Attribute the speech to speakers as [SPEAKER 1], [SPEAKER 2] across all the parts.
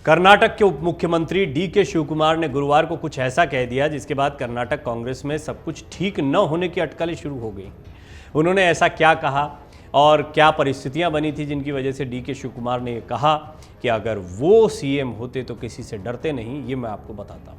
[SPEAKER 1] कर्नाटक के उप मुख्यमंत्री डीके शिवकुमार ने गुरुवार को कुछ ऐसा कह दिया जिसके बाद कर्नाटक कांग्रेस में सब कुछ ठीक न होने की अटकलें शुरू हो गई। उन्होंने ऐसा क्या कहा और क्या परिस्थितियां बनी थी जिनकी वजह से डीके शिवकुमार ने कहा कि अगर वो सीएम होते तो किसी से डरते नहीं, ये मैं आपको बताता हूं।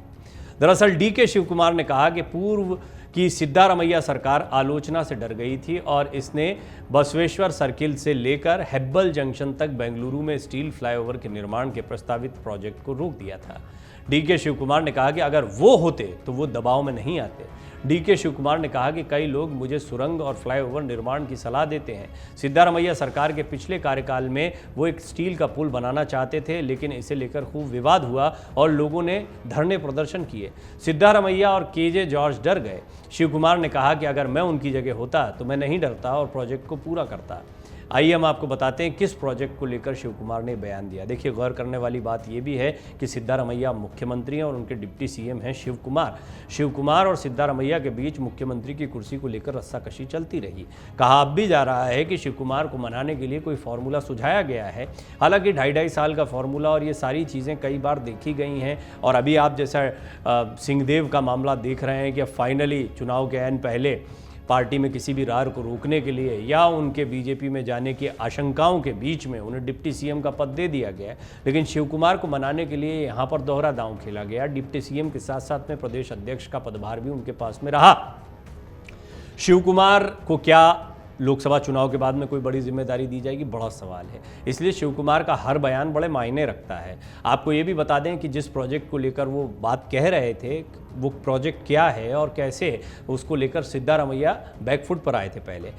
[SPEAKER 1] दरअसल डीके शिवकुमार ने कहा कि पूर्व की सिद्धारमैया सरकार आलोचना से डर गई थी और इसने बसवेश्वर सर्किल से लेकर हेब्बल जंक्शन तक बेंगलुरु में स्टील फ्लाईओवर के निर्माण के प्रस्तावित प्रोजेक्ट को रोक दिया था। डीके शिवकुमार ने कहा कि अगर वो होते तो वो दबाव में नहीं आते। डीके शिवकुमार ने कहा कि कई लोग मुझे सुरंग और फ्लाईओवर निर्माण की सलाह देते हैं। सिद्धारमैया सरकार के पिछले कार्यकाल में वो एक स्टील का पुल बनाना चाहते थे, लेकिन इसे लेकर खूब विवाद हुआ और लोगों ने धरने प्रदर्शन किए। सिद्धारमैया और केजे जॉर्ज डर गए। शिवकुमार ने कहा कि अगर मैं उनकी जगह होता तो मैं नहीं डरता और प्रोजेक्ट को पूरा करता। आइए हम आपको बताते हैं किस प्रोजेक्ट को लेकर शिवकुमार ने बयान दिया। देखिए, गौर करने वाली बात यह भी है कि सिद्धारमैया मुख्यमंत्री हैं और उनके डिप्टी सीएम हैं शिवकुमार। शिवकुमार और सिद्धारमैया के बीच मुख्यमंत्री की कुर्सी को लेकर रस्साकशी चलती रही। कहा अब भी जा रहा है कि शिवकुमार को मनाने के लिए कोई फार्मूला सुझाया गया है। हालांकि 2.5 साल का फार्मूला और ये सारी चीज़ें कई बार देखी गई हैं और अभी आप जैसा सिंहदेव का मामला देख रहे हैं कि फाइनली चुनाव के ऐन पहले पार्टी में किसी भी रार को रोकने के लिए या उनके बीजेपी में जाने की आशंकाओं के बीच में उन्हें डिप्टी सीएम का पद दे दिया गया। लेकिन शिवकुमार को मनाने के लिए यहाँ पर दोहरा दांव खेला गया। डिप्टी सीएम के साथ साथ में प्रदेश अध्यक्ष का पदभार भी उनके पास में रहा। शिवकुमार को क्या लोकसभा चुनाव के बाद में कोई बड़ी जिम्मेदारी दी जाएगी, बड़ा सवाल है। इसलिए शिवकुमार का हर बयान बड़े मायने रखता है। आपको ये भी बता दें कि जिस प्रोजेक्ट को लेकर वो बात कह रहे थे वो प्रोजेक्ट क्या है और कैसे उसको लेकर सिद्धारमैया बैकफुट पर आए थे। पहले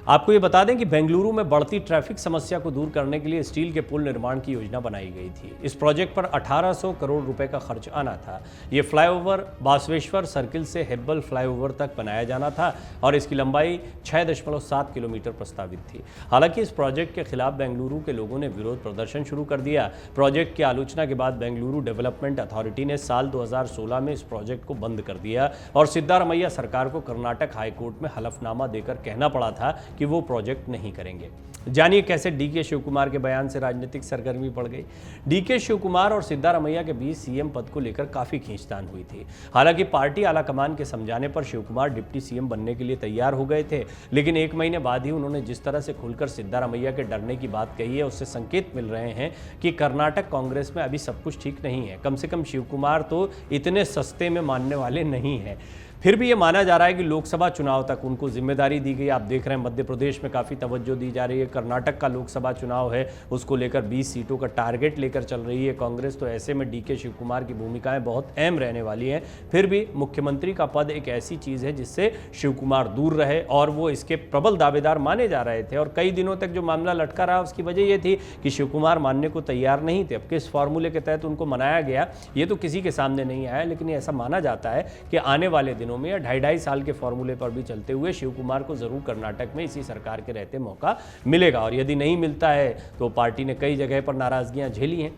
[SPEAKER 1] आपको ये बता दें कि बेंगलुरु में बढ़ती ट्रैफिक समस्या को दूर करने के लिए स्टील के पुल निर्माण की योजना बनाई गई थी। इस प्रोजेक्ट पर 1800 करोड़ रुपए का खर्च आना था। ये फ्लाईओवर बासवेश्वर सर्किल से हेब्बल फ्लाईओवर तक बनाया जाना था और इसकी लंबाई 6.7 किलोमीटर प्रस्तावित थी। हालांकि इस प्रोजेक्ट के खिलाफ बेंगलुरु के लोगों ने विरोध प्रदर्शन शुरू कर दिया। प्रोजेक्ट की आलोचना के बाद बेंगलुरु डेवलपमेंट अथॉरिटी ने साल 2016 में इस प्रोजेक्ट को बंद कर दिया और सिद्धारमैया सरकार को कर्नाटक हाईकोर्ट में हलफनामा देकर कहना पड़ा था कि वो प्रोजेक्ट नहीं करेंगे। जानिए कैसे डीके शिवकुमार के बयान से राजनीतिक सरगर्मी बढ़ गई। डीके शिवकुमार और सिद्धारमैया के बीच सीएम पद को लेकर काफी खींचतान हुई थी। हालांकि पार्टी आलाकमान के समझाने पर शिवकुमार डिप्टी सीएम बनने के लिए तैयार हो गए थे, लेकिन 1 महीने बाद ही उन्होंने जिस तरह से खुलकर सिद्धारमैया के डरने की बात कही है उससे संकेत मिल रहे हैं कि कर्नाटक कांग्रेस में अभी सब कुछ ठीक नहीं है। कम से कम शिवकुमार तो इतने सस्ते में मानने वाले नहीं हैं। फिर भी ये माना जा रहा है कि लोकसभा चुनाव तक उनको जिम्मेदारी दी गई। आप देख रहे हैं मध्य प्रदेश में काफ़ी तवज्जो दी जा रही है। कर्नाटक का लोकसभा चुनाव है, उसको लेकर 20 सीटों का टारगेट लेकर चल रही है कांग्रेस। तो ऐसे में डीके शिवकुमार की भूमिकाएं बहुत अहम रहने वाली हैं। फिर भी मुख्यमंत्री का पद एक ऐसी चीज़ है जिससे शिवकुमार दूर रहे और वो इसके प्रबल दावेदार माने जा रहे थे। और कई दिनों तक जो मामला लटका रहा उसकी वजह ये थी कि शिवकुमार मानने को तैयार नहीं थे। अब किस फार्मूले के तहत उनको मनाया गया ये तो किसी के सामने नहीं आया, लेकिन ऐसा माना जाता है कि आने वाले दिनों में 2.5 साल के फॉर्मूले पर भी चलते हुए शिवकुमार को जरूर कर्नाटक में इसी सरकार के रहते मौका मिलेगा। और यदि नहीं मिलता है तो पार्टी ने कई जगह पर नाराजगियां झेली हैं।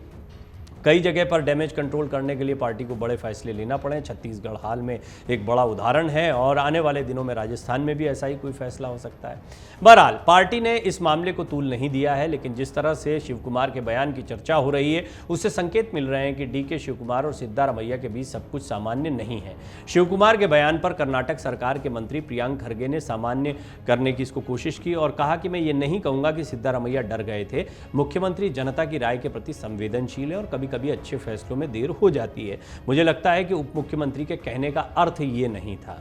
[SPEAKER 1] कई जगह पर डैमेज कंट्रोल करने के लिए पार्टी को बड़े फैसले लेना पड़े। छत्तीसगढ़ हाल में एक बड़ा उदाहरण है और आने वाले दिनों में राजस्थान में भी ऐसा ही कोई फैसला हो सकता है। बहरहाल पार्टी ने इस मामले को तूल नहीं दिया है, लेकिन जिस तरह से शिवकुमार के बयान की चर्चा हो रही है उससे संकेत मिल रहे हैं कि डीके शिवकुमार और सिद्धारमैया के बीच सब कुछ सामान्य नहीं है। शिवकुमार के बयान पर कर्नाटक सरकार के मंत्री प्रियांक खरगे ने सामान्य करने की इसको कोशिश की और कहा कि मैं ये नहीं कहूँगा कि सिद्धारमैया डर गए थे। मुख्यमंत्री जनता की राय के प्रति संवेदनशील है और कभी कभी अच्छे फैसलों में देर हो जाती है। मुझे लगता है कि उप मुख्यमंत्री के कहने का अर्थ ये नहीं था।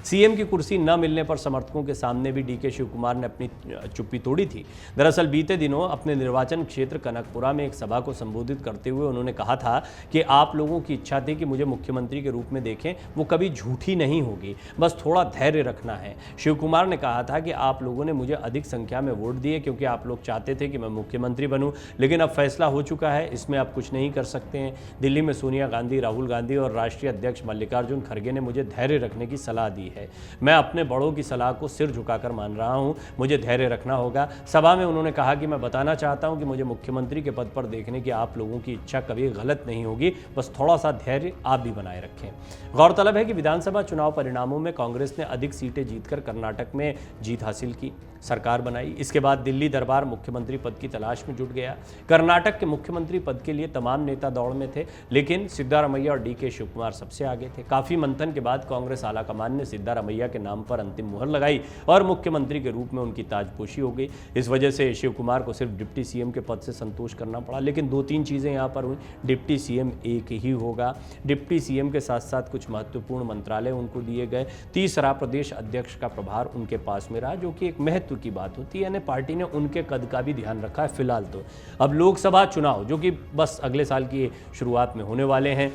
[SPEAKER 1] सीएम की कुर्सी न मिलने पर समर्थकों के सामने भी डीके शिवकुमार ने अपनी चुप्पी तोड़ी थी। दरअसल बीते दिनों अपने निर्वाचन क्षेत्र कनकपुरा में एक सभा को संबोधित करते हुए उन्होंने कहा था कि आप लोगों की इच्छा थी कि मुझे मुख्यमंत्री के रूप में देखें, वो कभी झूठी नहीं होगी, बस थोड़ा धैर्य रखना है। शिवकुमार ने कहा था कि आप लोगों ने मुझे अधिक संख्या में वोट दिए क्योंकि आप लोग चाहते थे कि मैं मुख्यमंत्री बनूं, लेकिन अब फैसला हो चुका है, इसमें आप कुछ नहीं कर सकते हैं। दिल्ली में सोनिया गांधी, राहुल गांधी और राष्ट्रीय अध्यक्ष मल्लिकार्जुन खड़गे ने मुझे धैर्य रखने की सलाह दी है। मैं अपने बड़ों की सलाह को सिर झुकाकर मान रहा हूं, मुझे धैर्य रखना होगा। सभा में उन्होंने कहा कि मैं बताना चाहता हूं कि मुझे मुख्यमंत्री के पद पर देखने की आप लोगों की इच्छा कभी गलत नहीं होगी, बस थोड़ा सा धैर्य आप भी बनाए रखें। गौरतलब है कि विधानसभा चुनाव परिणामों में कांग्रेस ने अधिक सीटें जीतकर कर्नाटक में जीत हासिल की। सरकार बनाई। इसके बाद दिल्ली दरबार मुख्यमंत्री पद की तलाश में जुट गया। कर्नाटक के मुख्यमंत्री पद के लिए तमाम नेता दौड़ में थे, लेकिन सिद्धारमैया और DK शिवकुमार सबसे आगे थे। काफ़ी मंथन के बाद कांग्रेस आलाकमान ने सिद्धारमैया के नाम पर अंतिम मुहर लगाई और मुख्यमंत्री के रूप में उनकी ताजपोशी हो गई। इस वजह से शिवकुमार को सिर्फ डिप्टी CM के पद से संतोष करना पड़ा। लेकिन 2-3 चीज़ें यहाँ पर हुई। डिप्टी CM एक ही होगा। डिप्टी CM के साथ साथ कुछ महत्वपूर्ण मंत्रालय उनको दिए गए। तीसरा, प्रदेश अध्यक्ष का प्रभार उनके पास में रहा, जो कि एक महत्व की बात होती है। यानी पार्टी ने उनके कद का भी ध्यान रखा है फिलहाल तो। अब लोकसभा चुनाव जो कि बस अगले साल की शुरुआत में होने वाले हैं,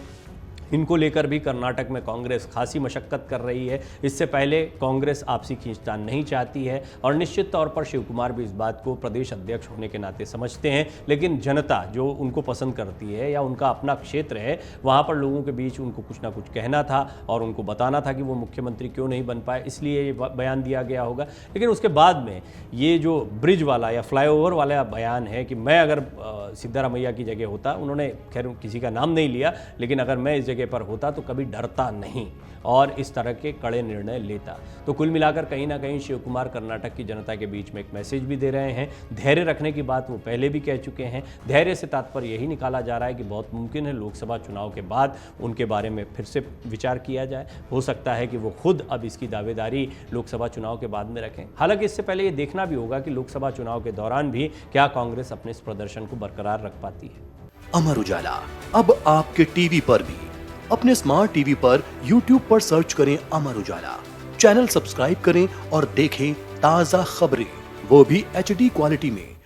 [SPEAKER 1] इनको लेकर भी कर्नाटक में कांग्रेस खासी मशक्कत कर रही है। इससे पहले कांग्रेस आपसी खींचतान नहीं चाहती है और निश्चित तौर पर शिवकुमार भी इस बात को प्रदेश अध्यक्ष होने के नाते समझते हैं। लेकिन जनता जो उनको पसंद करती है या उनका अपना क्षेत्र है, वहाँ पर लोगों के बीच उनको कुछ ना कुछ कहना था और उनको बताना था कि वो मुख्यमंत्री क्यों नहीं बन पाए, इसलिए ये बयान दिया गया होगा। लेकिन उसके बाद में ये जो ब्रिज वाला या फ्लाईओवर वाला बयान है कि मैं अगर सिद्धारमैया की जगह होता, उन्होंने खैर किसी का नाम नहीं लिया, लेकिन अगर मैं इस जगह पर होता तो कभी डरता नहीं और इस तरह के कड़े निर्णय लेता। तो कुल मिलाकर कहीं ना कहीं शिवकुमार कर्नाटक की जनता के बीच में एक मैसेज भी दे रहे हैं। धैर्य रखने की बात वो पहले भी कह चुके हैं। धैर्य से तात्पर्य यही निकाला जा रहा है कि बहुत मुमकिन है लोकसभा चुनाव के बाद उनके बारे में फिर से विचार किया जाए। हो सकता है कि वो खुद अब इसकी दावेदारी लोकसभा चुनाव के बाद में रखें। हालांकि इससे पहले ये देखना भी होगा कि लोकसभा चुनाव के दौरान भी क्या कांग्रेस अपने इस प्रदर्शन को बरकरार रख पाती है।
[SPEAKER 2] अमर उजाला अब आपके टीवी पर भी। अपने स्मार्ट टीवी पर YouTube पर सर्च करें अमर उजाला, चैनल सब्सक्राइब करें और देखें ताजा खबरें, वो भी HD क्वालिटी में।